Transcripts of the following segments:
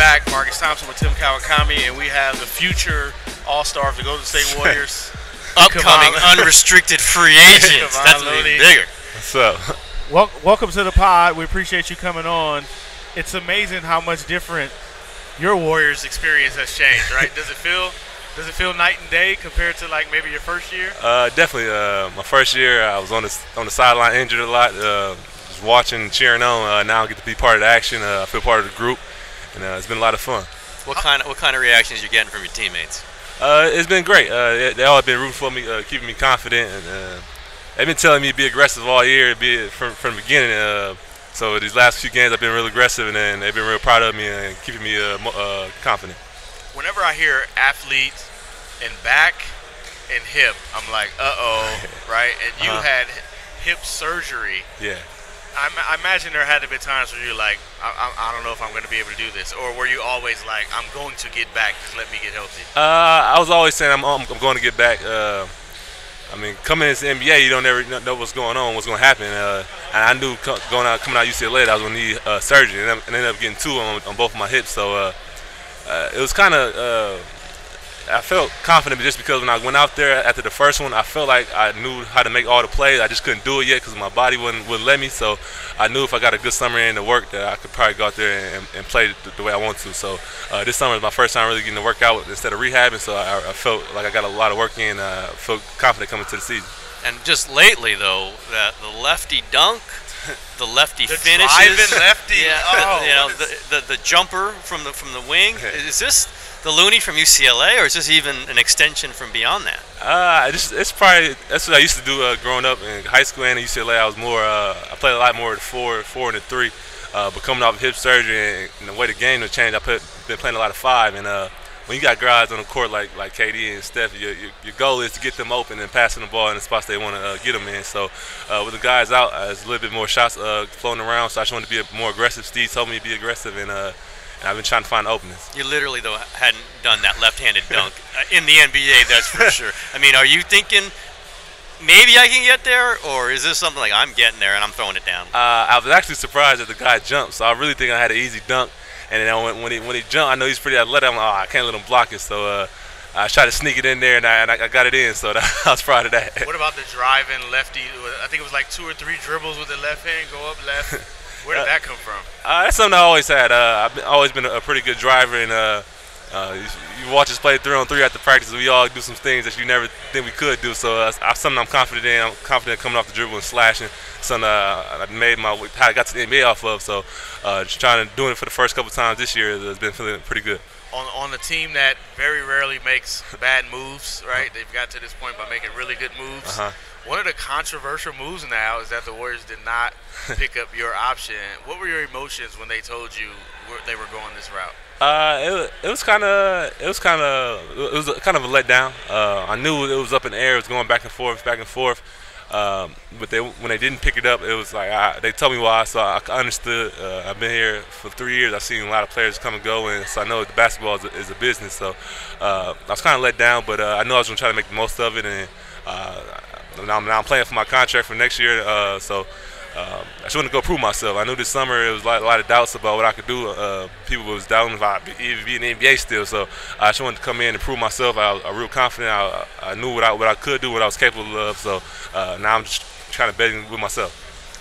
back. Marcus Thompson with Tim Kawakami, and we have the future all-star of the Golden State Warriors. Upcoming unrestricted free agents. That's Kevon Looney. even bigger. What's up? Welcome to the pod. We appreciate you coming on. It's amazing how much different your Warriors experience has changed, right? Does it feel night and day compared to like maybe your first year? Definitely. My first year, I was on the sideline, injured a lot. Just watching, and cheering on. Now I get to be part of the action. I feel part of the group, and it's been a lot of fun. What kind of reactions you getting from your teammates? It's been great. They all have been rooting for me, keeping me confident, and they've been telling me to be aggressive all year, from the beginning. So these last few games, I've been real aggressive, and then they've been real proud of me and keeping me confident. Whenever I hear athlete and back and hip, I'm like, uh-oh, right? And you had hip surgery. Yeah. I imagine there had to be times where you're like, I don't know if I'm going to be able to do this. Or were you always like, I'm going to get back, just let me get healthy? I was always saying I'm going to get back. I mean, coming into the NBA, you don't ever know what's going on, what's going to happen. And I knew coming out of UCLA that I was going to need surgery, and I ended up getting two on both of my hips. So it was kind of I felt confident just because when I went out there after the first one, I felt like I knew how to make all the plays. I just couldn't do it yet because my body wouldn't let me. So I knew if I got a good summer in to work that I could probably go out there and play the way I want to. So this summer is my first time really getting to work out instead of rehabbing. So I felt like I got a lot of work in. I felt confident coming to the season. And just lately, though, the lefty dunk, the lefty finishes, driving lefty, the jumper from the wing. Is this the Looney from UCLA, or is this even an extension from beyond that? It's probably that's what I used to do growing up in high school and in UCLA. I was more I played a lot more of the four and the three, but coming off of hip surgery and the way the game has changed, been playing a lot of five. And when you got guys on the court like KD and Steph, your goal is to get them open and passing the ball in the spots they want to get them in. So with the guys out, there's a little bit more shots floating around. So I just wanted to be more aggressive. Steve told me to be aggressive, and I've been trying to find openings. You literally, though, hadn't done that left-handed dunk in the NBA, that's for sure. I mean, are you thinking maybe I can get there, or is this something like I'm getting there and I'm throwing it down? I was actually surprised that the guy jumped, so I really think I had an easy dunk. And then when he jumped, I know he's pretty athletic. I'm like, I can't let him block it. So I tried to sneak it in there, and I got it in. So I was proud of that. What about the driving lefty? I think it was like 2 or 3 dribbles with the left hand, go up left. Where did that come from? That's something I always had. I've always been a pretty good driver, and you watch us play 3-on-3 after practice. We all do some things that you never think we could do. So something I'm confident in. I'm confident coming off the dribble and slashing. Something I made how I got to the NBA off of. So just doing it for the first couple times this year has been feeling pretty good. On a team that very rarely makes bad moves, right? They've got to this point by making really good moves. One of the controversial moves now is that the Warriors did not pick up your option. What were your emotions when they told you they were going this route? It was kind of a letdown. I knew it was up in the air. It was going back and forth. But when they didn't pick it up, it was like they told me why, so I understood. I've been here for 3 years. I've seen a lot of players come and go, and so I know the basketball is a business. So I was kind of let down, but I know I was going to try to make the most of it. And now I'm playing for my contract for next year, so I just wanted to go prove myself. I knew this summer it was a lot of doubts about what I could do. People was doubting if I'd even be in the NBA still, so I just wanted to come in and prove myself. I was real confident. I knew what I could do, what I was capable of. So now I'm just trying to bet with myself.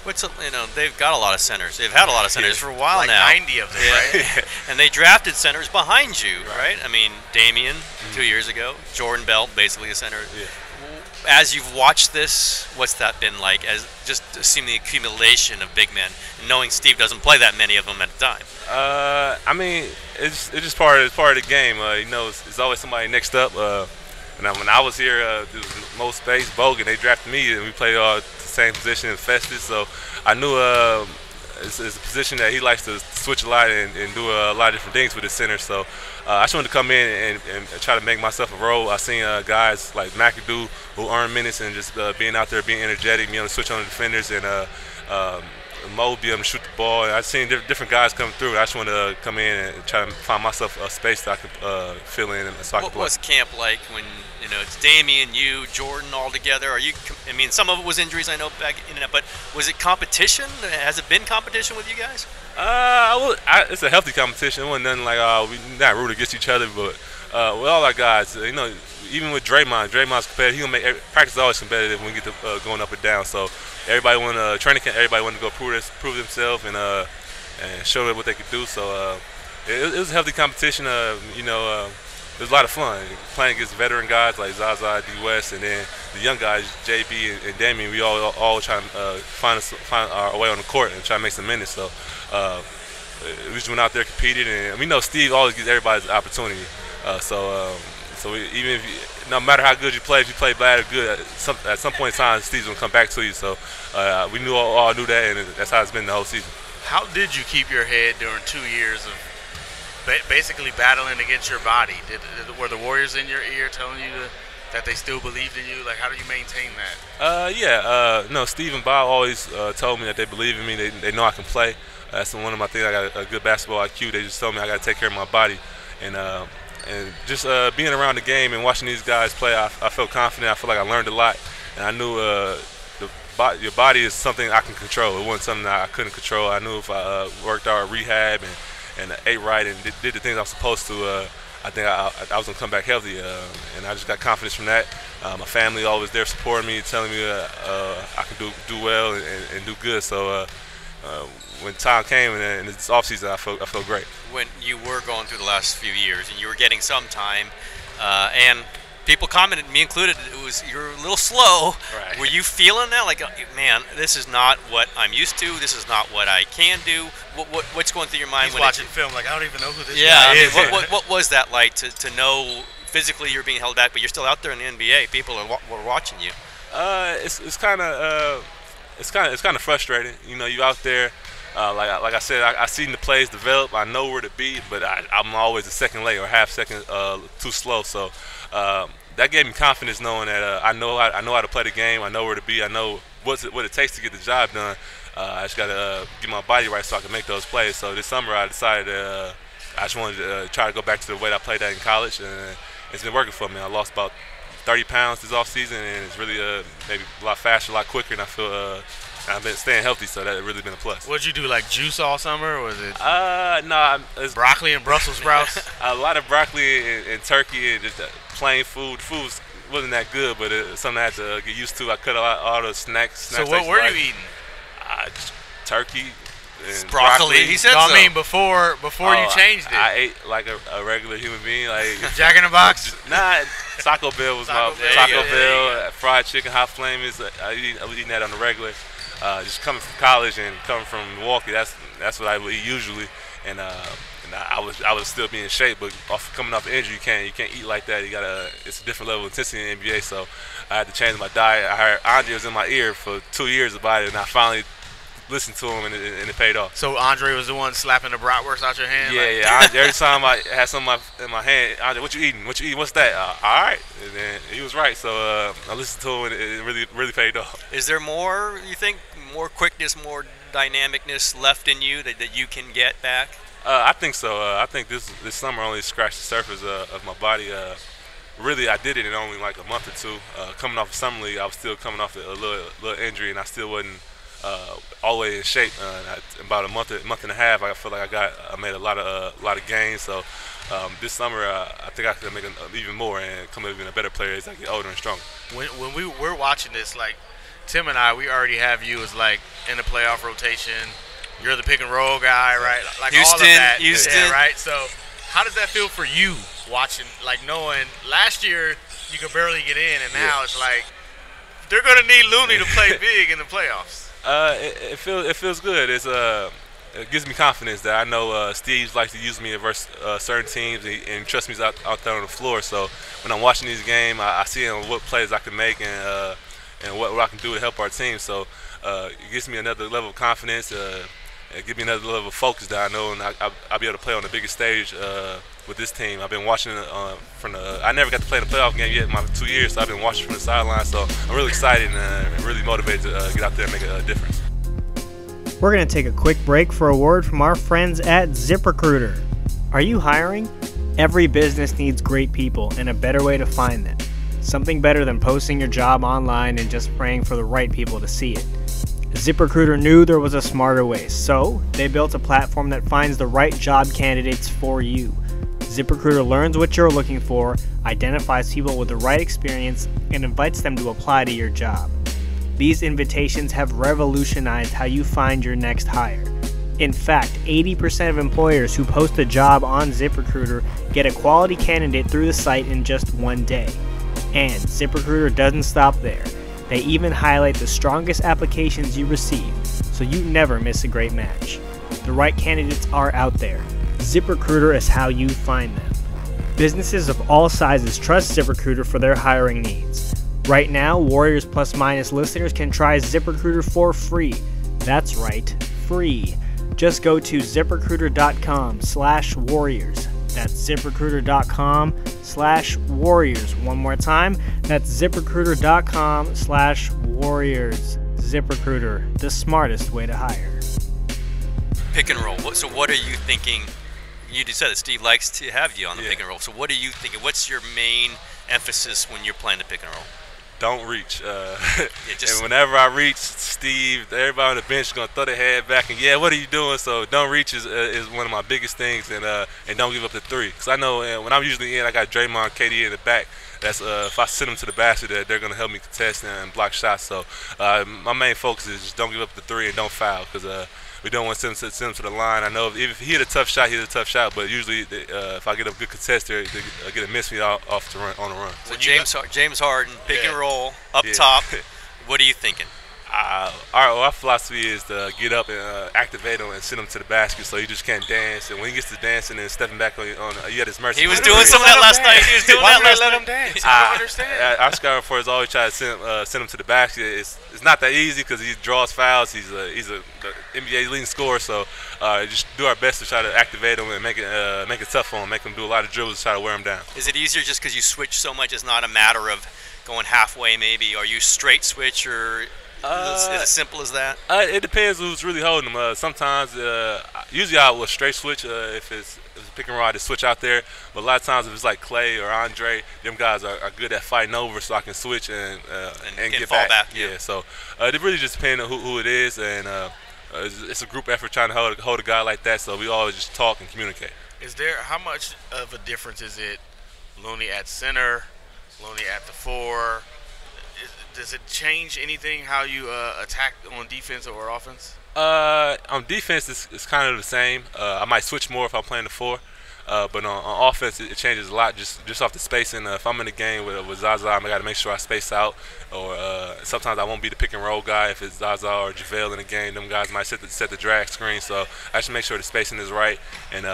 They've got a lot of centers. They've had a lot of centers for a while like now. 90 of them, right? And they drafted centers behind you, right? I mean, Damian 2 years ago, Jordan Bell, basically a center. Yeah. As you've watched this, what's that been like? As just seeing the accumulation of big men, and knowing Steve doesn't play that many of them at a time. I mean, it's just part of the game. It's always somebody next up. And when I was here, there was most space. Bogan, they drafted me, and we played the same position as Festus. So I knew it's a position that he likes to switch a lot and do a lot of different things with his center. So I just wanted to come in and try to make myself a role. I seen guys like McAdoo who earn minutes and just being out there, being energetic, being able to switch on the defenders, and Mo be able to shoot the ball. And I've seen different guys come through. I just wanted to come in and try to find myself a space that I could fill in. So what was camp like when You know, it's Damian, you, Jordan, all together. Are you? I mean, some of it was injuries, I know, back in it, but was it competition? Has it been competition with you guys? It's a healthy competition. It wasn't nothing like we not root against each other, but with all our guys, you know, even with Draymond's competitive. He gonna make practice is always competitive when we get to going up and down. So everybody want to training camp. Everybody want to go prove themselves and show them what they could do. So it was a healthy competition. You know. It was a lot of fun playing against veteran guys like Zaza, D. West, and then the young guys, JB and Damian. We all trying to find our way on the court and try to make some minutes. So we just went out there, competed, and we know Steve always gives everybody the opportunity. So even if no matter how good you play, if you play bad or good, at some point in time, Steve's gonna come back to you. So we all knew that, and that's how it's been the whole season. How did you keep your head during 2 years of basically battling against your body? Were the Warriors in your ear telling you that they still believed in you? Like, how do you maintain that? No, Steve and Bob always told me that they believe in me. They know I can play. That's one of my things. I got a good basketball IQ. They just told me I got to take care of my body. And just being around the game and watching these guys play, I felt confident. I feel like I learned a lot. And I knew your body is something I can control. It wasn't something that I couldn't control. I knew if I worked out rehab and ate right and did the things I was supposed to, I think I was going to come back healthy. And I just got confidence from that. My family always there supporting me, telling me I can do well and do good. So when time came in this offseason, I felt great. When you were going through the last few years and you were getting some time, and people commented, me included, you're a little slow. Right. Were you feeling that? Like, man, this is not what I'm used to. This is not what I can do. What's going through your mind? He's watching film like, I don't even know who this guy is. I mean, what was that like to know physically you're being held back, but you're still out there in the NBA? People were watching you. It's kind of frustrating. You know, you out there. Like I said, I seen the plays develop. I know where to be, but I'm always a second late or half second too slow. So that gave me confidence, knowing that I know how to play the game. I know where to be. I know what it takes to get the job done. I just got to get my body right so I can make those plays. So this summer I decided I just wanted to try to go back to the way I played that in college, and it's been working for me. I lost about 30 pounds this off season, and it's really maybe a lot faster, a lot quicker, and I feel I've been staying healthy, so that's really been a plus. What'd you do, like juice all summer, or was it? No, it's broccoli and Brussels sprouts. A lot of broccoli and turkey and just plain food. Food wasn't that good, but it's something I had to get used to. I cut out all the snacks. So what were you eating? Just turkey and broccoli. He said so. So. I mean, before you changed it. I ate like a regular human being, like Jack in the Box. Nah, Taco Bell was my Taco Bell. Fried chicken, hot flame is. I was eating that on the regular. Just coming from college and coming from Milwaukee, that's what I would eat usually, and I was still be in shape, but coming off injury, you can't eat like that. It's a different level of intensity in the NBA, so I had to change my diet. I heard Andre was in my ear for 2 years about it, and I finally listened to him, and it paid off. So Andre was the one slapping the bratwurst out your hand? Yeah. Every time I had something in my hand, Andre, what you eating? What's that? All right. And then he was right, so I listened to him, and it really paid off. Is there more, you think, more quickness, more dynamicness left in you that you can get back? I think so. I think this summer only scratched the surface of my body. Really, I did it in only like a month or two. Coming off of summer league, I was still coming off a little injury, and I still wasn't all the way in shape. About a month and a half, I feel like I made a lot of gains. So this summer, I think I could make even more and come even a better player as I get older and stronger. When we're watching this, like Tim and I, we already have you as like in the playoff rotation. You're the pick and roll guy, right? Like Houston, all of that. Houston. Yeah, right? So how does that feel for you watching, like knowing last year you could barely get in, and now it's like they're going to need Looney to play big in the playoffs? It feels good. It gives me confidence that I know Steve likes to use me versus certain teams and trust me out there on the floor. So when I'm watching these games, I see what plays I can make and what I can do to help our team. So it gives me another level of confidence. It gives me another level of focus that I know, and I'll be able to play on the biggest stage with this team. I've been watching it I never got to play in a playoff game yet in my 2 years, so I've been watching from the sideline. So I'm really excited and really motivated to get out there and make a difference. We're going to take a quick break for a word from our friends at ZipRecruiter. Are you hiring? Every business needs great people and a better way to find them. Something better than posting your job online and just praying for the right people to see it. ZipRecruiter knew there was a smarter way, so they built a platform that finds the right job candidates for you. ZipRecruiter learns what you're looking for, identifies people with the right experience, and invites them to apply to your job. These invitations have revolutionized how you find your next hire. In fact, 80% of employers who post a job on ZipRecruiter get a quality candidate through the site in just one day. And ZipRecruiter doesn't stop there. They even highlight the strongest applications you receive, so you never miss a great match. The right candidates are out there. ZipRecruiter is how you find them. Businesses of all sizes trust ZipRecruiter for their hiring needs. Right now, Warriors Plus Minus listeners can try ZipRecruiter for free. That's right, free. Just go to ZipRecruiter.com/warriors. That's ZipRecruiter.com/warriors. One more time, that's ZipRecruiter.com/warriors. ZipRecruiter, the smartest way to hire. Pick and roll. So what are you thinking? You just said that Steve likes to have you on the pick and roll. So what are you thinking? What's your main emphasis when you're playing the pick and roll? Don't reach. And whenever I reach, Steve, everybody on the bench is gonna throw their head back and what are you doing? So don't reach is one of my biggest things, and don't give up the three. Cause I know when I'm usually in, I got Draymond, KD in the back. That's if I send them to the basket, they're gonna help me contest and block shots. So my main focus is just don't give up the three and don't foul, cause we don't want to send him to the line. I know if he hit a tough shot, he hit a tough shot. But usually, if I get a good contest, they get a miss me off to run on the run. So James Harden, pick and roll, up top. What are you thinking? Our philosophy is to get up and activate him and send him to the basket, so he just can't dance. And when he gets to dancing and stepping back on you at his mercy. He was doing some of that last night. He was doing that last night. Let him dance. I don't understand. Our scouting for is always try to send him to the basket. It's not that easy because he draws fouls. He's a NBA leading scorer, so just do our best to try to activate him and make it tough for him, make him do a lot of dribbles to try to wear him down. Is it easier just because you switch so much? It's not a matter of going halfway maybe. Are you straight switch or? Is it as simple as that? It depends who's really holding them. Sometimes, usually I will straight switch if it's pick and roll, I just switch out there. But a lot of times if it's like Clay or Andre, them guys are good at fighting over, so I can switch and get fall back. Yeah, so it really just depends on who it is, and it's a group effort trying to hold a guy like that, so we always just talk and communicate. How much of a difference is it Looney at center, Looney at the four? Does it change anything how you attack on defense or offense? On defense, it's kind of the same. I might switch more if I'm playing the four, but on offense, it changes a lot just off the spacing. If I'm in the game with Zaza, I got to make sure I space out. Or sometimes I won't be the pick and roll guy if it's Zaza or JaVale in the game. Them guys might set the drag screen, so I should make sure the spacing is right and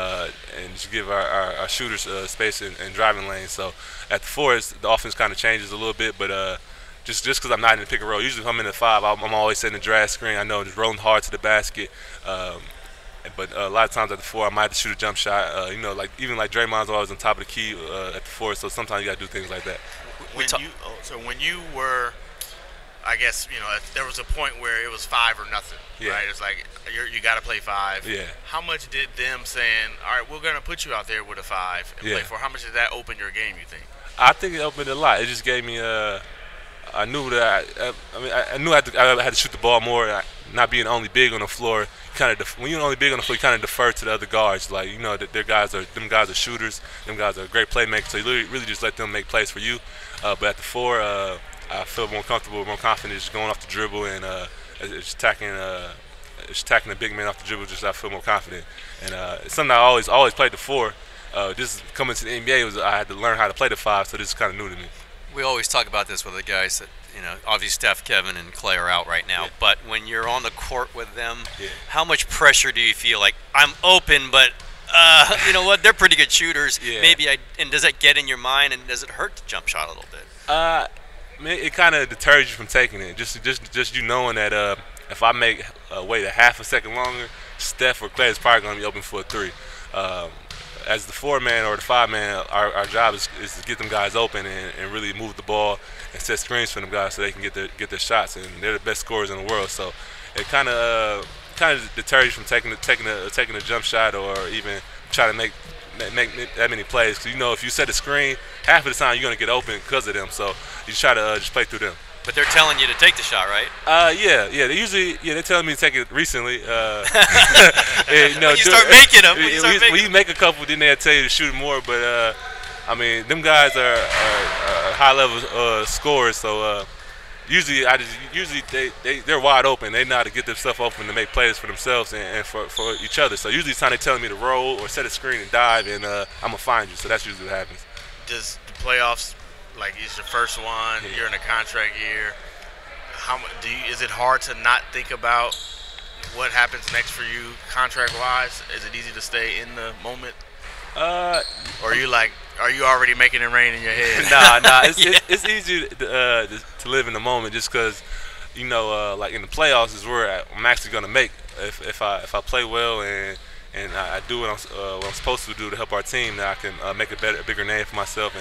just give our shooters space and driving lanes. So at the four, the offense kind of changes a little bit, but. Just because I'm not in the pick and roll. Usually if I'm in the five, I'm always setting the drag screen. I know just rolling hard to the basket. But a lot of times at the four, I might have to shoot a jump shot. Even like Draymond's always on top of the key at the four, so sometimes you got to do things like that. When you were, I guess, there was a point where it was 5 or nothing, right? It's like you got to play 5. Yeah. How much did them saying, all right, we're going to put you out there with a 5 and play 4, how much did that open your game, you think? I think it opened a lot. It just gave me I knew that I knew I had to shoot the ball more. Not being only big on the floor, when you're only big on the floor, you kind of defer to the other guards. Like that them guys are shooters. Them guys are great playmakers. So you really just let them make plays for you. But at the four, I feel more comfortable, more confident, just going off the dribble and just attacking the big man off the dribble. Just I feel more confident. And it's something I always played the four. Just coming to the NBA I had to learn how to play the 5. So this is kind of new to me. We always talk about this with the guys that, obviously Steph, Kevin, and Clay are out right now. Yeah. But when you're on the court with them, how much pressure do you feel? Like, I'm open, but you know what? They're pretty good shooters. Yeah. And does that get in your mind, and does it hurt the jump shot a little bit? It kind of deters you from taking it. Just knowing that if I wait a half a second longer, Steph or Clay is probably going to be open for a 3. As the 4-man or the 5-man, our job is to get them guys open and really move the ball and set screens for them guys so they can get their shots. And they're the best scorers in the world, so it kind of deters you from taking a jump shot or even try to make that many plays. Because, if you set a screen, half of the time you're going to get open because of them. So you try to just play through them. But they're telling you to take the shot, right? Yeah. They usually, they're telling me to take it recently. You start making them. When you make a couple, then they'll tell you to shoot more. But them guys are high level scorers. So usually they're wide open. They know how to get their stuff open to make plays for themselves and for each other. So usually it's time they're telling me to roll or set a screen and dive, and I'm gonna find you. So that's usually what happens. Does the playoffs? Like, it's your first one. You're in a contract year. Is it hard to not think about what happens next for you, contract-wise? Is it easy to stay in the moment? Or are you already making it rain in your head? Nah. It's easy to live in the moment just because, like in the playoffs is where I'm actually gonna make if I play well and I do what I'm supposed to do to help our team, that I can make a bigger name for myself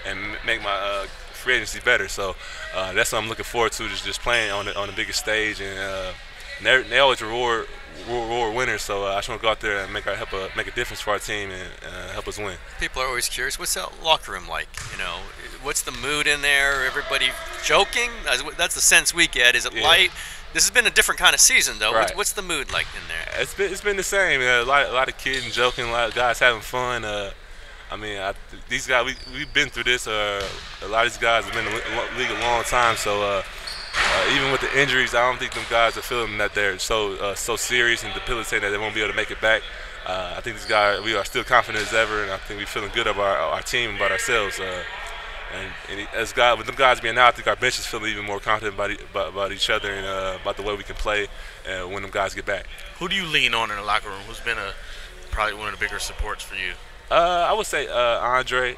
and make my free agency better. So that's what I'm looking forward to, just playing on the biggest stage, and they always reward winners. So I just want to go out there and make a difference for our team and help us win. People are always curious, what's that locker room like? What's the mood in there? Everybody joking? That's the sense we get. Is it light? This has been a different kind of season, though. Right. What's the mood like in there? It's been the same. A lot of kids joking, a lot of guys having fun. These guys, we've been through this. A lot of these guys have been in the league a long time. So even with the injuries, I don't think them guys are feeling that they're so serious and debilitating that they won't be able to make it back. I think these guys, we are still confident as ever, and I think we're feeling good about our team and about ourselves. With them guys being out, I think our bench is feeling even more confident about each other and about the way we can play when them guys get back. Who do you lean on in the locker room? Who's been probably one of the bigger supports for you? I would say Andre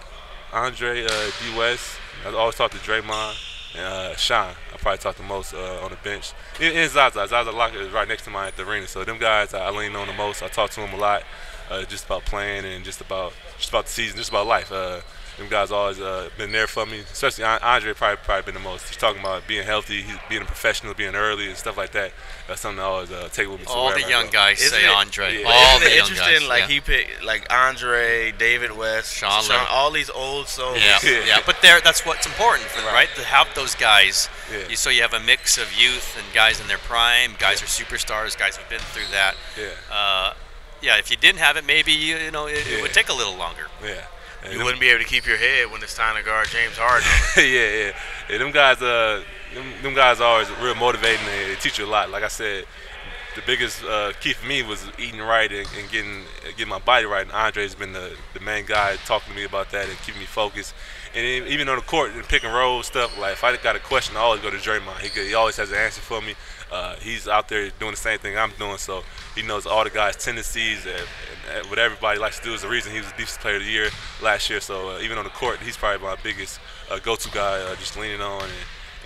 D. West. I always talk to Draymond and Sean. I probably talk the most on the bench. And Zaza. Zaza locker is right next to mine at the arena. So them guys I lean on the most. I talk to them a lot, just about playing and just about the season, just about life. Them guys always been there for me, especially Andre probably been the most. He's talking about being healthy, being a professional, being early and stuff like that. That's something I always take with me. All the young guys say Andre. Yeah. All the young interesting, guys. He picked Andre, David West, Sean, all these old souls. Yeah. But that's what's important for them, right? To have those guys. Yeah. So you have a mix of youth and guys in their prime. Guys are superstars. Guys have been through that. Yeah. If you didn't have it, maybe it would take a little longer. Yeah. You wouldn't be able to keep your head when it's time to guard James Harden. Yeah. Them guys are always real motivating. They teach you a lot. Like I said, the biggest key for me was eating right and getting my body right. And Andre's been the main guy talking to me about that and keeping me focused. And even on the court and pick and roll stuff, like if I got a question, I always go to Draymond. He always has an answer for me. He's out there doing the same thing I'm doing, so he knows all the guys' tendencies and what everybody likes to do is the reason he was the defensive player of the year last year. So even on the court, he's probably my biggest go-to guy, just leaning on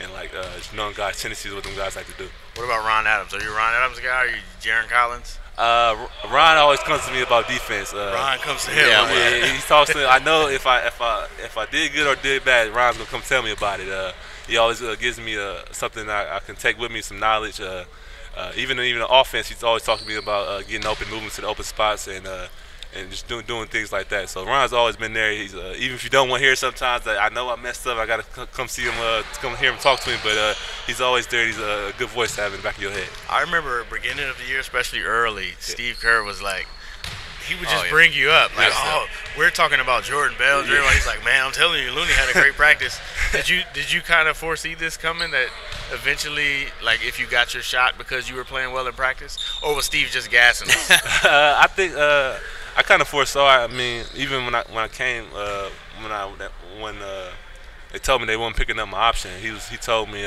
and just knowing guys' tendencies, what them guys like to do. What about Ron Adams? Are you a Ron Adams guy or are you Jaron Collins? Ron always comes to me about defense. Ron comes to him. Yeah, he talks to me. I know if I did good or did bad, Ron's gonna come tell me about it. He always gives me something I can take with me, some knowledge. Even the offense, he's always talking to me about getting open, moving to the open spots, and just doing things like that. So Ron's always been there. He's even if you don't want to hear, sometimes I know I messed up. I gotta come see him, come hear him talk to him. But he's always there. He's a good voice to have in the back of your head. I remember at the beginning of the year, especially early, Steve Kerr was like, he would just bring you up. Like, we're talking about Jordan Bell. He's like, man, I'm telling you, Looney had a great practice. Did you kind of foresee this coming, that eventually, like, if you got your shot because you were playing well in practice? Or was Steve just gassing us? I think I kind of foresaw. I mean, even when I came, when they told me they weren't picking up my option, he told me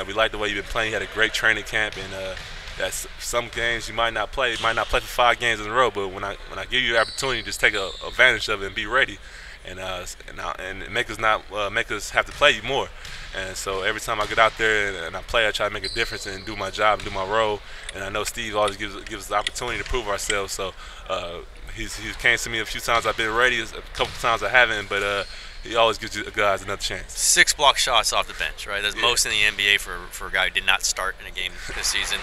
we liked the way you've been playing. You had a great training camp, and that some games you might not play for 5 games in a row, but when I give you the opportunity, just take advantage of it and be ready, and make us have to play you more. And so every time I get out there and I play, I try to make a difference and do my job and do my role. And I know Steve always gives us the opportunity to prove ourselves. So he's came to me a few times I've been ready, a couple times I haven't, but he always gives you guys another chance. 6 block shots off the bench, right? That's most in the NBA for a guy who did not start in a game this season.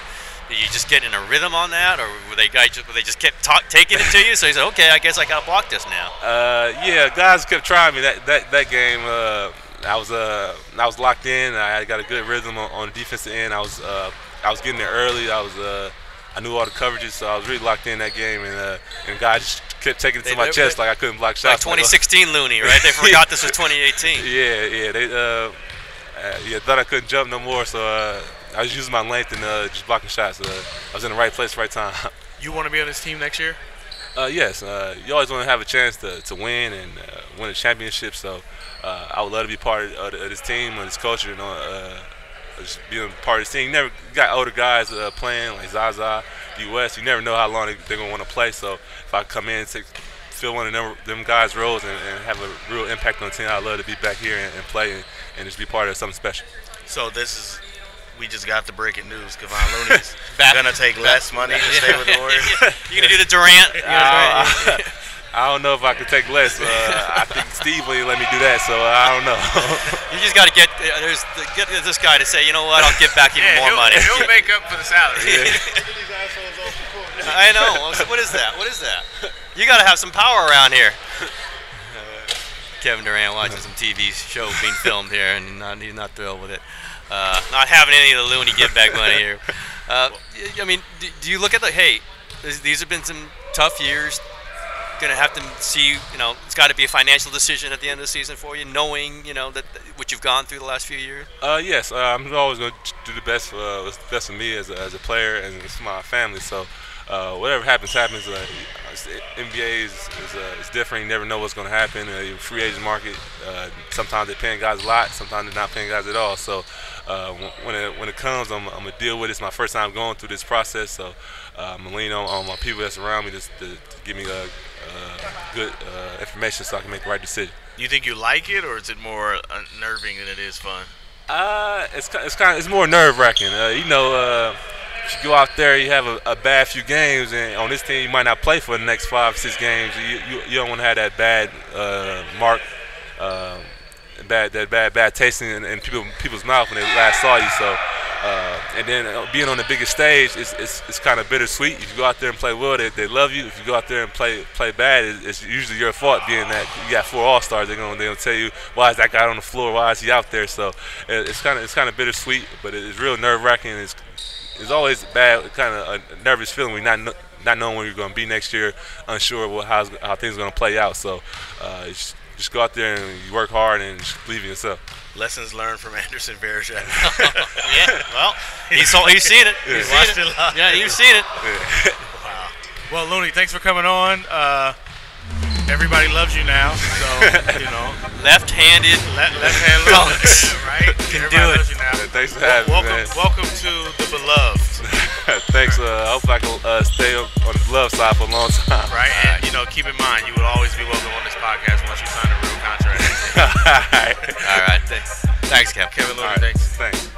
Did you just get in a rhythm on that, or were they just kept taking it to you? So you said, okay, I guess I got to block this now. Yeah, guys kept trying me that game. I was locked in. I got a good rhythm on the defensive end. I was getting there early. I knew all the coverages, so I was really locked in that game. And guys just kept taking it to my chest like I couldn't block shots. Like 2016 Looney, right? They forgot this was 2018. Yeah. They thought I couldn't jump no more, so I was using my length and just blocking shots. I was in the right place, right time. You want to be on this team next year? Yes. You always want to have a chance to win and win a championship. So I would love to be part of this team and this culture. Just being part of this team. You never got older guys playing like Zaza, US. You never know how long they're gonna want to play. So if I come in and fill one of them guys' roles and have a real impact on the team, I'd love to be back here and play and just be part of something special. So we just got the breaking news. Kevon Looney's gonna take less money to stay with the Warriors. You gonna do the Durant? I don't know if I could take less. I think Steve wouldn't let me do that, so I don't know. You just got to get this guy to say, you know what, I'll give back even more money. He'll make up for the salary. I know. What is that? You got to have some power around here. Kevin Durant watching some TV show being filmed here, and he's not thrilled with it. Not having any of the Looney give back money here. I mean, do you look at these have been some tough years. Going to have to see, it's got to be a financial decision at the end of the season for you, knowing, that what you've gone through the last few years? Yes, I'm always going to do the best for me as a player and for my family. So whatever happens. NBA is different. You never know what's going to happen. Free agent market, sometimes they're paying guys a lot, sometimes they're not paying guys at all. So when it comes, I'm going to deal with it. It's my first time going through this process, so I'm going to lean on my people that's around me to give me good information so I can make the right decision. You think you like it, or is it more unnerving than it is fun? It's more nerve-wracking. If you go out there, you have a bad few games, and on this team you might not play for the next 5-6 games. You don't want to have that bad mark, bad taste in people's mouth when they last saw you. So, and then being on the biggest stage, it's kind of bittersweet. If you go out there and play well, they love you. If you go out there and play bad, it's usually your fault. Being that you got 4 All-Stars, they're gonna tell you, why is that guy on the floor? Why is he out there? So it's kind of bittersweet, but it's real nerve-wracking. It's always bad, kind of a nervous feeling when you're not knowing where you're going to be next year, unsure of how things are going to play out. So just go out there and you work hard and just believe in yourself. Lessons learned from Anderson Varejao. Yeah, well, he's seen it. He's watched it. Yeah, you've seen it. Yeah. Wow. Well, Looney, thanks for coming on. Everybody loves you now, so left-handed dunks, right? Everybody loves you now. Thanks for having me, man. Welcome to the beloved. Thanks. I hope I can stay on the beloved side for a long time. Right, and keep in mind, you would always be welcome on this podcast once you sign a real contract. All right. Thanks, Kevin. Kevon Looney, thanks. Thanks.